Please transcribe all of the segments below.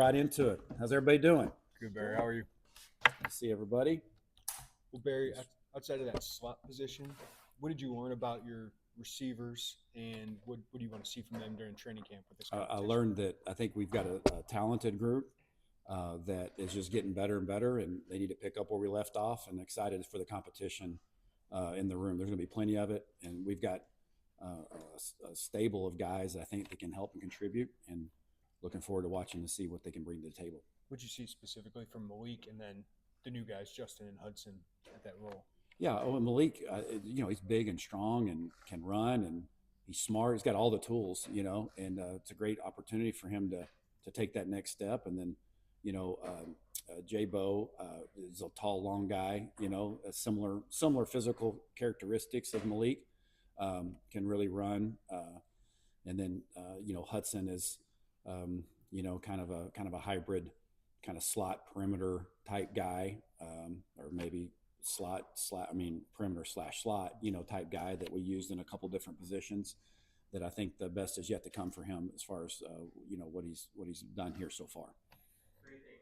right into it. How's everybody doing? Good, Barry. How are you? I see everybody. Well, Barry, outside of that slot position, what did you learn about your receivers, and what do you want to see from them during training camp with this I competition? learned that I think we've got a talented group that is just getting better and better, and they need to pick up where we left off. And excited for the competition in the room. There's going to be plenty of it, and we've got a stable of guys that I think that can help and contribute. And looking forward to watching to see what they can bring to the table. What did you see specifically from Malik and then the new guys, Justin and Hudson, at that role? Yeah, and Malik, he's big and strong and can run, and he's smart. He's got all the tools, and it's a great opportunity for him to take that next step. And then, J-Bo is a tall, long guy, a similar physical characteristics of Malik, can really run. And then, Hudson is, kind of a hybrid, kind of slot perimeter type guy, or maybe perimeter / slot, type guy that we used in a couple different positions. That I think the best is yet to come for him as far as what he's done here so far. Anything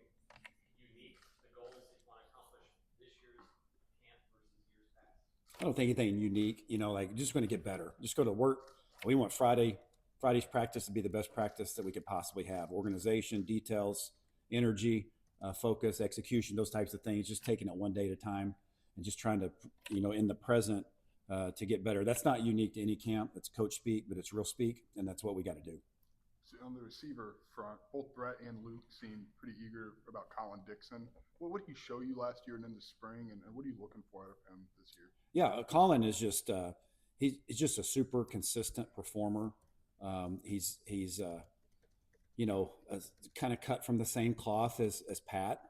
unique, the goals that you want to accomplish this year's camp versus years past? I don't think anything unique, just going to get better. Just go to work. We want Friday's practice to be the best practice that we could possibly have. Organization, details, energy, focus, execution, those types of things. Just taking it one day at a time and just trying to, in the present, to get better. That's not unique to any camp. It's coach speak, but it's real speak, and that's what we got to do. So on the receiver front, both Brett and Luke seem pretty eager about Colin Dixon. What did he show you last year and in the spring, and what are you looking for out of him this year? Yeah, Colin is just he's just a super consistent performer. He's kind of cut from the same cloth as Pat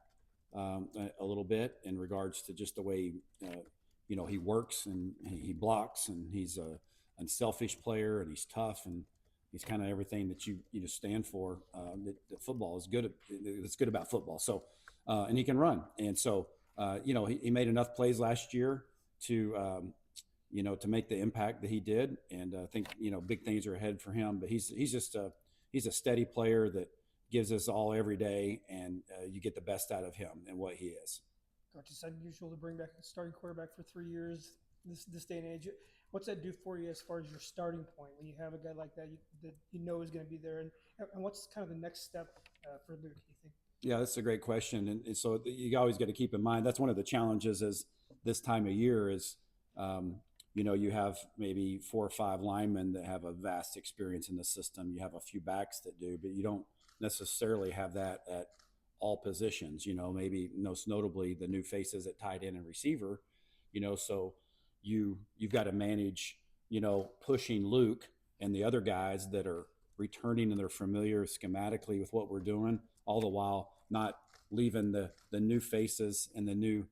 a little bit in regards to just the way he works and he blocks, and he's a unselfish player, and he's tough, and he's kind of everything that you stand for. That football is good. It's good about football. So and he can run, and so he made enough plays last year to to make the impact that he did, and I think big things are ahead for him. But he's just he's a steady player that gives us all every day, and you get the best out of him and what he is. Coach, it's unusual to bring back a starting quarterback for 3 years this day and age. What's that do for you as far as your starting point when you have a guy like that that is going to be there? And what's kind of the next step for Luke, you think? Yeah, that's a great question. And so you always got to keep in mind, that's one of the challenges is this time of year is, you have maybe 4 or 5 linemen that have a vast experience in the system. You have a few backs that do, but you don't necessarily have that at all positions, maybe most notably the new faces at tight end and receiver, so you've got to manage, pushing Luke and the other guys that are returning and they're familiar schematically with what we're doing, all the while not leaving the new faces and the new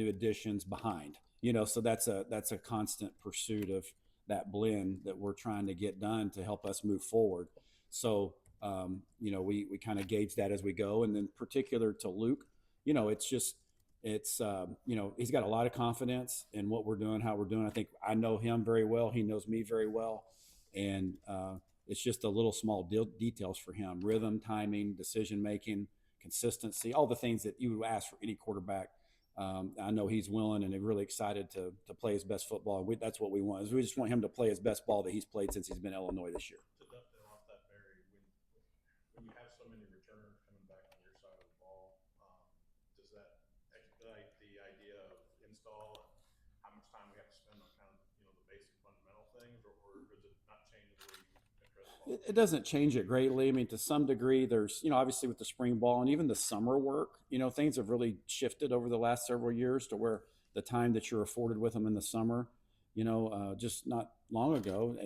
additions behind, so that's a constant pursuit of that blend that we're trying to get done to help us move forward. So we kind of gauge that as we go. And then particular to Luke, he's got a lot of confidence in what we're doing, how we're doing. I think I know him very well. He knows me very well. And it's just a little small details for him: rhythm, timing, decision-making, consistency, all the things that you would ask for any quarterback. I know he's willing and really excited to play his best football. That's what we want. We just want him to play his best ball that he's played since he's been at Illinois this year. To dovetail off that, Barry, when you have so many returners coming back on your side of the ball, does that expedite the idea of install and how much time we have to spend on kind of the basic fundamental things, or does it not change the way you address the ball? It doesn't change it greatly. I mean, to some degree, there's, obviously with the spring ball and even the summer work, things have really shifted over the last several years to where the time that you're afforded with them in the summer, just not long ago,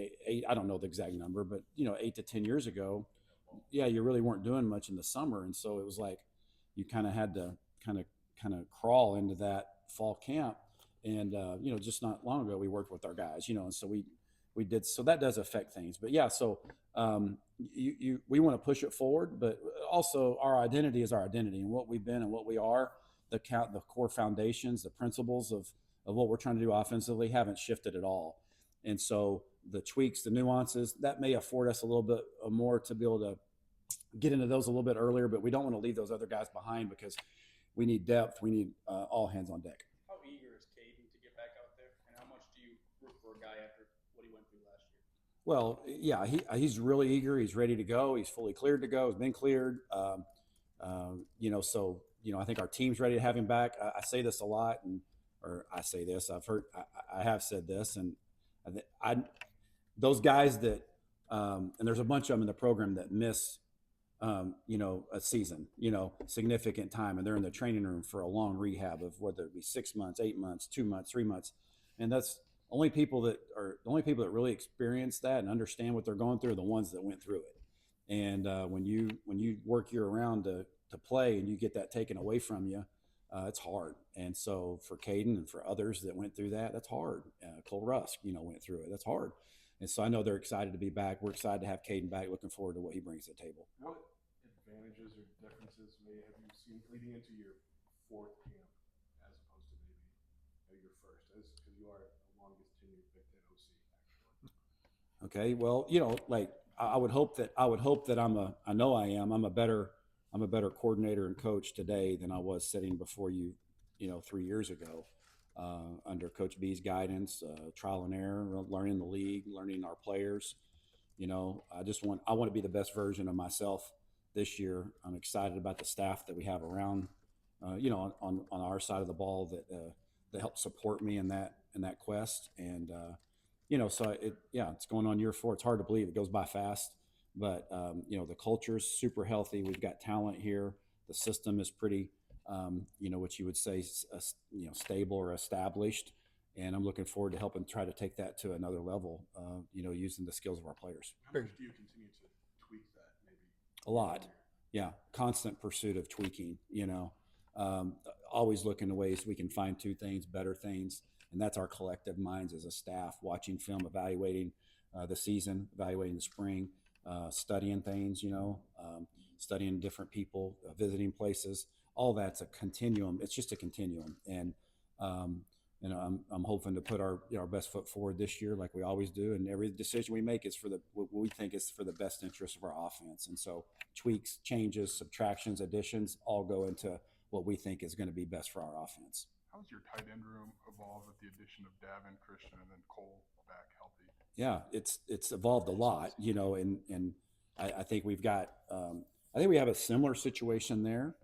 I don't know the exact number, but, 8 to 10 years ago, yeah, you really weren't doing much in the summer. And so it was like you kind of had to kind of crawl into that fall camp. And, just not long ago, we worked with our guys, and so we did, so that does affect things. But yeah, so we want to push it forward, but also our identity is our identity, and what we've been and what we are, the core foundations, the principles of what we're trying to do offensively haven't shifted at all. And so the tweaks, the nuances, that may afford us a little bit more to be able to get into those a little bit earlier, but we don't want to leave those other guys behind because we need depth. We need all hands on deck. How eager is Caden to get back out there, and how much do you root for a guy after what he went through last year? Well, yeah, he's really eager. He's ready to go. He's fully cleared to go. He's been cleared. So I think our team's ready to have him back. I say this a lot, or I say this. I have said this, and those guys that, and there's a bunch of them in the program that miss, a season, significant time, and they're in the training room for a long rehab of whether it be 6 months, 8 months, 2 months, 3 months, and that's the only people that really experience that and understand what they're going through are the ones that went through it. And when you work year round to play and you get that taken away from you, it's hard. And so for Caden and for others that went through that, that's hard. Cole Rusk, went through it. That's hard. And so I know they're excited to be back. We're excited to have Caden back. Looking forward to what he brings to the table. What advantages or differences have you seen leading into your fourth camp as opposed to maybe your first, because you are the longest tenured Big Ten OC, actually? Okay. Well, I would hope that I'm a better coordinator and coach today than I was sitting before you, 3 years ago, under Coach B's guidance, trial and error, learning the league, learning our players. I want to be the best version of myself this year. I'm excited about the staff that we have around, on our side of the ball that help support me in that quest. And, it's going on year 4. It's hard to believe it goes by fast, but, the culture is super healthy. We've got talent here. The system is pretty, what you would say, stable or established. And I'm looking forward to helping try to take that to another level, using the skills of our players. How much do you continue to tweak that maybe? A lot. Yeah. Constant pursuit of tweaking, always looking at ways we can fine tune things, better things. And that's our collective minds as a staff, watching film, evaluating the season, evaluating the spring, studying things, studying different people, visiting places. All that's a continuum. It's just a continuum. And, I'm hoping to put our best foot forward this year, like we always do. And every decision we make is for what we think is for the best interest of our offense. And so tweaks, changes, subtractions, additions all go into what we think is going to be best for our offense. How's your tight end room evolved with the addition of Davin, Christian, and then Cole back healthy? Yeah, it's evolved a lot, and I think we've got, I think we have a similar situation there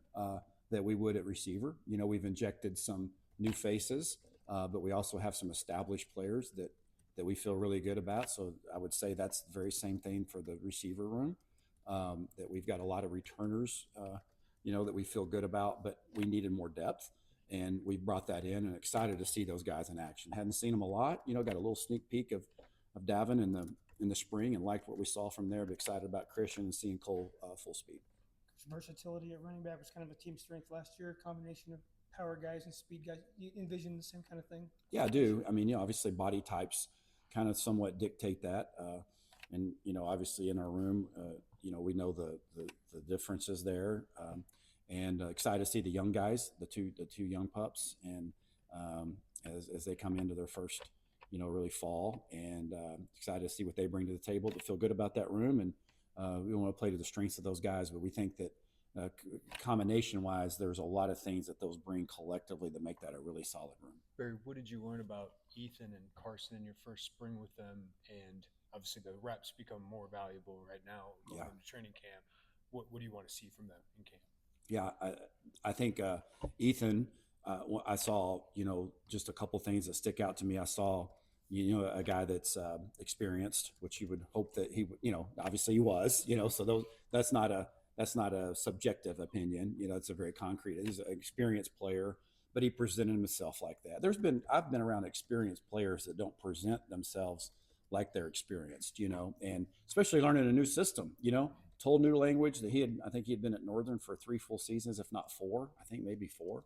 that we would at receiver. We've injected some new faces, but we also have some established players that we feel really good about. So I would say that's the very same thing for the receiver room, that we've got a lot of returners, that we feel good about, but we needed more depth. And we brought that in, and excited to see those guys in action. Hadn't seen them a lot, got a little sneak peek of Davin in the spring and liked what we saw from there. But excited about Christian and seeing Cole full speed. Versatility at running back was kind of a team strength last year. Combination of power guys and speed guys. You envision the same kind of thing? Yeah, I do. I mean, obviously body types kind of somewhat dictate that, and obviously in our room, we know the differences there. And excited to see the young guys, the two young pups, and as they come into their first, really fall, and excited to see what they bring to the table. To feel good about that room, and we want to play to the strengths of those guys. But we think that combination-wise, there's a lot of things that those bring collectively that make that a really solid room. Barry, what did you learn about Ethan and Carson in your first spring with them? And obviously the reps become more valuable right now going into training camp. What do you want to see from them in camp? Yeah, I think Ethan, I saw, just a couple things that stick out to me. I saw, a guy that's experienced, which you would hope that he would, obviously he was, so that's not a subjective opinion. It's a very concrete. He's an experienced player, but he presented himself like that. I've been around experienced players that don't present themselves like they're experienced, and especially learning a new system, told new language that I think he had been at Northern for 3 full seasons, if not 4, I think maybe 4.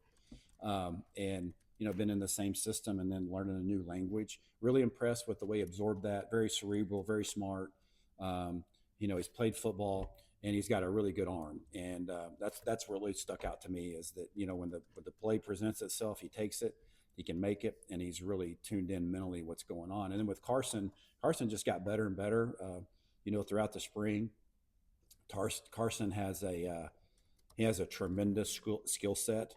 And, been in the same system and then learning a new language. Really impressed with the way he absorbed that. Very cerebral, very smart. He's played football and he's got a really good arm. And that's really stuck out to me, is that, when the play presents itself, he takes it, he can make it, and he's really tuned in mentally what's going on. And then with Carson just got better and better, throughout the spring. Carson has he has a tremendous skill set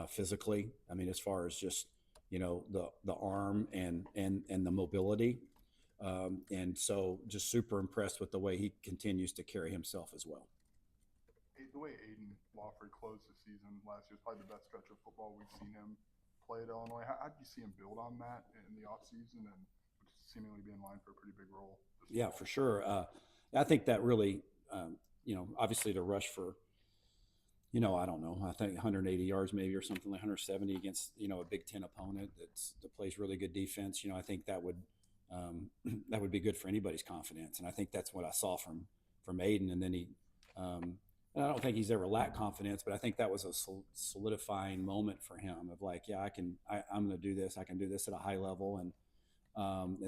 physically. I mean, as far as just the arm and the mobility, and so just super impressed with the way he continues to carry himself as well. The way Aiden Wofford closed the season last year is probably the best stretch of football we've seen him play at Illinois. How do you see him build on that in the offseason and seemingly be in line for a pretty big role? Yeah, for sure. I think that really, obviously to rush for, I don't know, I think 180 yards maybe or something like 170 against, a Big Ten opponent that plays really good defense. I think that would be good for anybody's confidence. And I think that's what I saw from Aiden. And then and I don't think he's ever lacked confidence, but I think that was a solidifying moment for him of like, yeah, I'm going to do this. I can do this at a high level. And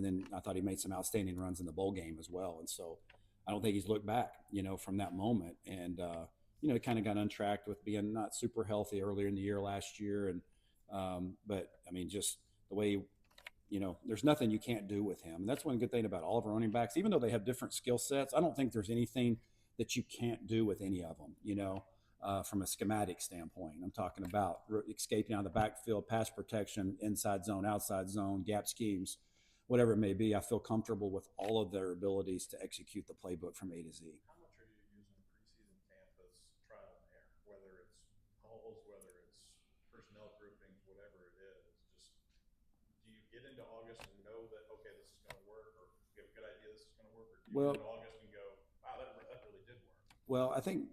then I thought he made some outstanding runs in the bowl game as well. And so I don't think he's looked back, from that moment. And, he kind of got untracked with being not super healthy earlier in the year last year. And, but I mean, just the way, there's nothing you can't do with him. And that's one good thing about all of our running backs, even though they have different skill sets. I don't think there's anything that you can't do with any of them, from a schematic standpoint. I'm talking about escaping out of the backfield, pass protection, inside zone, outside zone, gap schemes, whatever it may be. I feel comfortable with all of their abilities to execute the playbook from A to Z. How much are you using preseason camp as trial and error, whether it's calls, whether it's personnel groupings, whatever it is? Just do you get into August and know that, okay, this is going to work, or you have a good idea this is going to work, or do you get into August and go, wow, that really did work? Well, I think,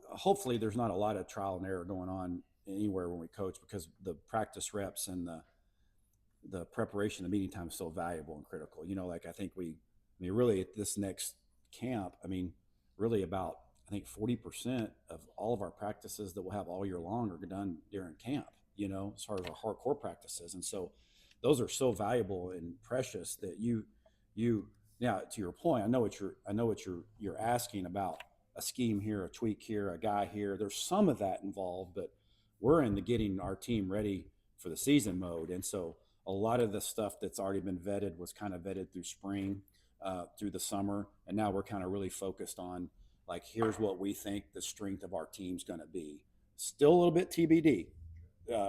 hopefully there's not a lot of trial and error going on anywhere when we coach, because the practice reps and the preparation, the meeting time is so valuable and critical. I think really at this next camp, really about, I think 40% of all of our practices that we'll have all year long are done during camp, as far as our hardcore practices. And so those are so valuable and precious that now to your point, I know what you're asking about, a scheme here, a tweak here, a guy here. There's some of that involved, but we're into getting our team ready for the season mode. And so a lot of the stuff that's already been vetted was kind of vetted through spring, through the summer. And now we're kind of really focused on, like, here's what we think the strength of our team's going to be. Still a little bit TBD,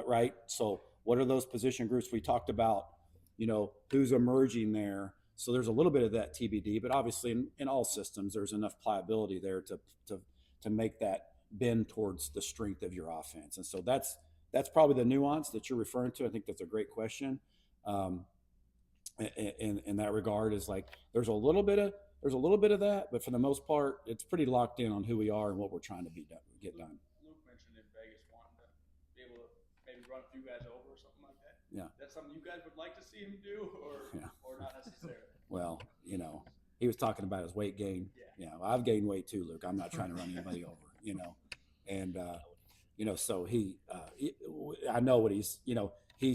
right? So what are those position groups we talked about, who's emerging there? So there's a little bit of that TBD, but obviously in all systems, there's enough pliability there to make that bend towards the strength of your offense. And so that's probably the nuance that you're referring to. I think that's a great question. In that regard, is like there's a little bit of that, but for the most part, it's pretty locked in on who we are and what we're trying to get done. Luke mentioned in Vegas wanting to be able to maybe run a few guys over or something like that. Yeah. That's something you guys would like to see him do, or not necessarily? Well, he was talking about his weight gain. Yeah. Well, I've gained weight too, Luke. I'm not trying to run anybody over, and, so I know what he's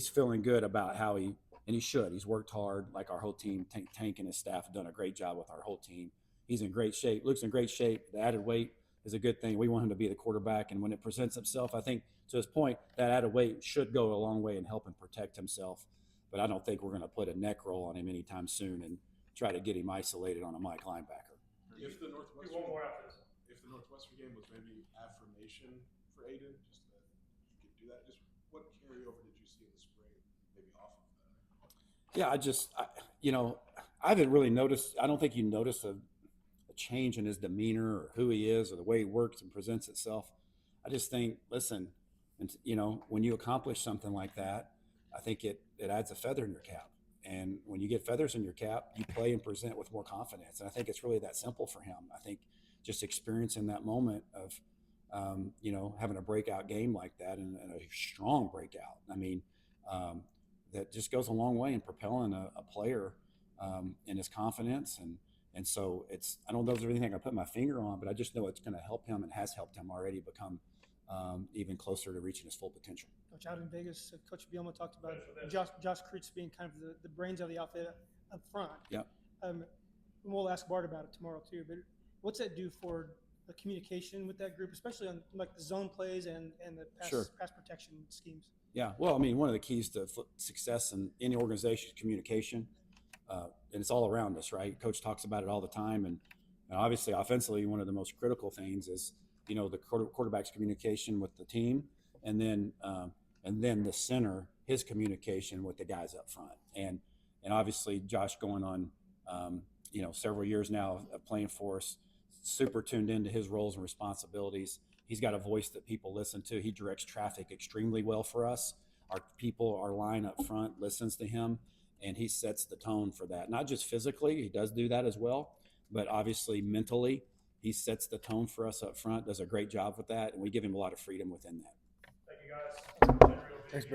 feeling good about how and he should. He's worked hard, like our whole team. Tank and his staff have done a great job with our whole team. He's in great shape. Luke's in great shape. The added weight is a good thing. We want him to be the quarterback, and when it presents himself, I think to his point, that added weight should go a long way in helping protect himself. But I don't think we're going to put a neck roll on him anytime soon and try to get him isolated on a Mike linebacker. If the Northwestern game was maybe affirmation for Aiden, just that you could do that, just what carryover did you see in the spring maybe off of that? Yeah, I haven't really noticed. I don't think you notice a change in his demeanor or who he is or the way he works and presents itself. I just think, listen, and when you accomplish something like that, I think it adds a feather in your cap. And when you get feathers in your cap, you play and present with more confidence. And I think it's really that simple for him. I think just experiencing that moment of, having a breakout game like that and a strong breakout. That just goes a long way in propelling a player in his confidence. And so I don't know if there's anything I put my finger on, but I just know it's going to help him and has helped him already become even closer to reaching his full potential. Coach, out in Vegas, Coach Bielema talked about Josh Kreutz being kind of the brains of the outfit up front. Yeah. We'll ask Bart about it tomorrow too. But what's that do for the communication with that group, especially on like the zone plays and the pass protection schemes? Yeah. Well, one of the keys to success in any organization is communication, and it's all around us, right? Coach talks about it all the time, and And obviously, offensively, one of the most critical things is, you know, the quarterback's communication with the team, and then the center, his communication with the guys up front. And obviously, Josh going on, you know, several years now of playing for us, super tuned into his roles and responsibilities. He's got a voice that people listen to. He directs traffic extremely well for us. Our people, our line up front listens to him, and he sets the tone for that. Not just physically, he does do that as well, but obviously mentally, he sets the tone for us up front, does a great job with that, and we give him a lot of freedom within that. Thank you, guys. Thanks, Barry.